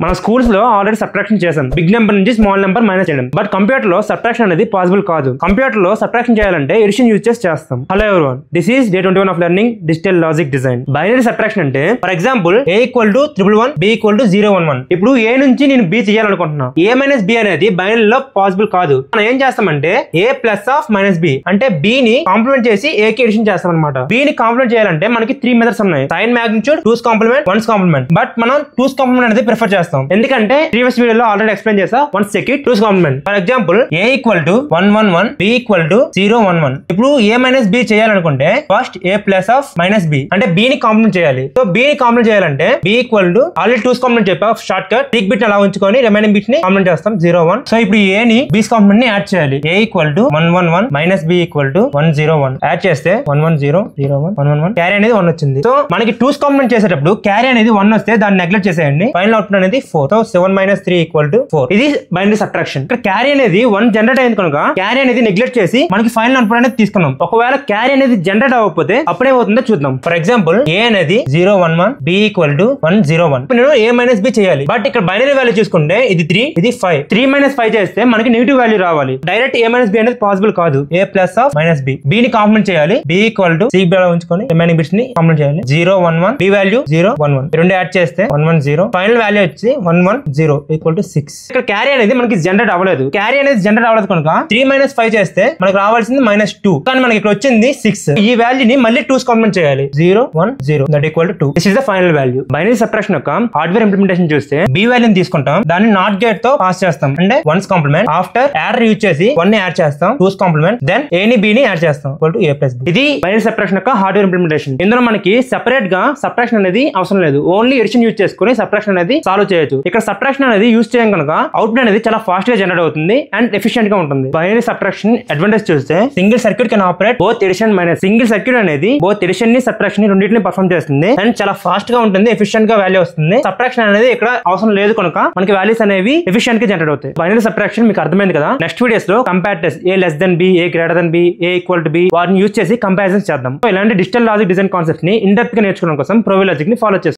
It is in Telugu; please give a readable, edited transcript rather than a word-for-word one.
మన స్కూల్స్ లో ఆల్రెడీ సబ్ట్రాక్షన్ చేసాం, బిగ్ నెంబర్ నుంచి స్మాల్ నెంబర్ మైనస్ చేయడం. బట్ కంప్యూటర్ లో సబ్ట్రాక్షన్ అనేది పాసిబుల్ కాదు. కంప్యూటర్ లో సబ్ట్రాక్షన్ చేయాలంటే ఎడిషన్ యూజ్ చేసి చేస్తాం. Hello everyone, this is day 21 of learning digital logic design. Binary subtraction అంటే for example a equal to 111, b equal to 011. ఇప్పుడు a నుంచి నేను b చేయాలనుకుంటున్నా. a మైనస్ b అనేది బైనరీలో పాసిబుల్ కాదు. మనం ఏం చేస్తామంటే a plus of minus b అంటే b ని కాంప్లిమెంట్ చేసి a కి ఎడిషన్ చేస్తాం అనమాట. b ని కాంప్లిమెంట్ చేయాలంటే మనకి 3 మెథడ్స్ ఉన్నాయి. Sign magnitude, 2's complement, 1's complement. But మనం 2's కాంప్లిమెంట్ అనేది ప్రిఫర్ చేస్తాం. ఎందుకంటే ప్రీవియస్ వీడియోలో ఆల్రెడీ ఎక్స్ప్లెయిన్ చేసా. 1 second 2's complement. For example a equal to 111, b equal to 011. ఇప్పుడు a మైనస్ b చేయాలనుకుంటే first a plus of minus b అంటే b ని కాంప్లిమెంట్ చేయాలి. సో b ని కాంప్లిమెంట్ చేయాలంటే b equal to already 2's complement చెప్పా షార్ట్ కట్, పీక్ బిట్ అలా ఉంచుకొని రిమైనింగ్ బిట్ ని కాంప్లిమెంట్ చేస్తాం 01. సో ఇప్పుడు a ని b's కాంప్లిమెంట్ ని యాడ్ చేయాలి. a equal to 111 minus b equal to 101. Add చేస్తే 110 01 111 క్యారీ అనేది 1 వచ్చింది. సో మనకి 2's కాంప్లిమెంట్ చేసేటప్పుడు క్యారీ అనేది 1 వస్తే దాన్ని నెగ్లెక్ట్ చేసేయండి. ఫైనల్ అవుట్పుట్ అనేది 4. So 7 minus 3 equal to 4. ఇది బైనరీ సబ్ట్రాక్షన్. ఇక్కడ క్యారీ అనేది 1 జనరేట్ అయింది కనుక క్యారీ అనేది నెగ్లెక్ట్ చేసి మనకి ఫైనల్ అవుట్పుట్ అనేది తీసుకున్నాం. ఒకవేళ క్యారీ అనేది జనరేట్ అవ్వకపోతే అప్పుడేమవుతుందో చూద్దాం. ఫర్ ఎగ్జాంపుల్ a అనేది 011, b ఈక్వల్ టు 101. నేను a మైనస్ b చేయాలి. బట్ ఇక్కడ బైనరీ వాల్యూ చూసుకుంటే ఇది 3, ఇది 5. 3 మైనస్ 5 చేస్తే మనకి నెగిటివ్ వాల్యూ రావాలి. డైరెక్ట్ a మైనస్ b అనేది పాసిబుల్ కాదు. a plus of minus b, b ని కాంప్లిమెంట్ చేయాలి. b ఈక్వల్ టు c ఉంచుకొని రిమైనింగ్ బిట్స్ ని కాంప్లిమెంట్ చేయాలి. 011, b వాల్యూ 011 రెండు యాడ్ చేస్తే 110. ఫైనల్ వాల్యూ వచ్చి 110 ఈక్వల్ టు 6. ఇక్కడ క్యారీ అనేది మనకి జనరేట్ అవ్వలేదు. క్యారీ అనేది జనరేట్ అవ్వలేదు కనుక 3 మైనస్ 5 చేస్తే మనకు రావాల్సింది -2. కానీ మనకి ఇక్కడ వచ్చింది 6. ఈ వాల్యూ ని మళ్ళీ 2's కాంప్లిమెంట్ చేయాలి. 010 that equal to 2. This is the final value. Binary subtraction యొక్క హార్డ్వేర్ ఇంప్లిమెంటేషన్ చూస్తే b వాల్యూని తీసుకుంటాం, దాన్ని నాట్ గేట్ తో పాస్ చేస్తాం. అంటే 1's complement after adder use చేసి 1 ని యాడ్ చేస్తాం, 2's కాంప్లిమెంట్, దెన్ a ని b ని యాడ్ చేస్తాం equal to a plus b. ఇది బైనరీ సబ్ట్రాక్షన్ యొక్క హార్డ్వేర్ ఇంప్లిమెంటేషన్. ఇందులో మనకి సెపరేట్ గా సబ్ట్రాక్షన్ అనేది అవసరం లేదు. ఓన్లీ ఎడిషన్ యూజ్ చేసుకుని సబ్ట్రాక్షన్ అనేది సాల్వ్ చేయొచ్చు. ఇక్కడ సబ్ట్రాక్షన్ అనేది యూజ్ చేయం కనుక అవుట్పుట్ అనేది చాలా ఫాస్ట్ గా జనరేట్ అవుతుంది అండ్ ఎఫిషియెంట్ గా ఉంటుంది. బైనరీ సబ్ట్రాక్షన్ అడ్వాంటేజ్ చూస్తే single circuit can operate both addition minus. Single circuit అనేది బోత్ ఎడిషన్ ని సబ్ట్రాక్షన్ ని రెండింటిని పర్ఫార్మ్ చేస్తుంది అండ్ చాలా ఫాస్ట్ గా ఉంటుంది, ఎఫిషియెంట్ గా వాల్యూ వస్తుంది. సబ్ట్రాక్షన్ అనేది ఇక్కడ అవసరం లేదు కనుక మనకి వాల్యూస్ అనేవి ఎఫిషియెంట్ గా జనరేట్ అవుతాయి. బైనరీ సబ్ట్రాక్షన్ మీకు అర్థమైంది కదా. నెక్స్ట్ వీడియోస్ లో compare test, a less than b, a greater than b, a equal to b వాటిని యూజ్ చేసి కంపారిజన్ చేద్దాం. ఇలాంటి డిజిటల్ లాజిక్ డిజైన్ కాన్సెప్ట్స్ ని ఇన్ డెప్త్ గా నేర్చుకోవడం కోసం ప్రోవి లాజిక్ ని ఫాలో చేస్తాం.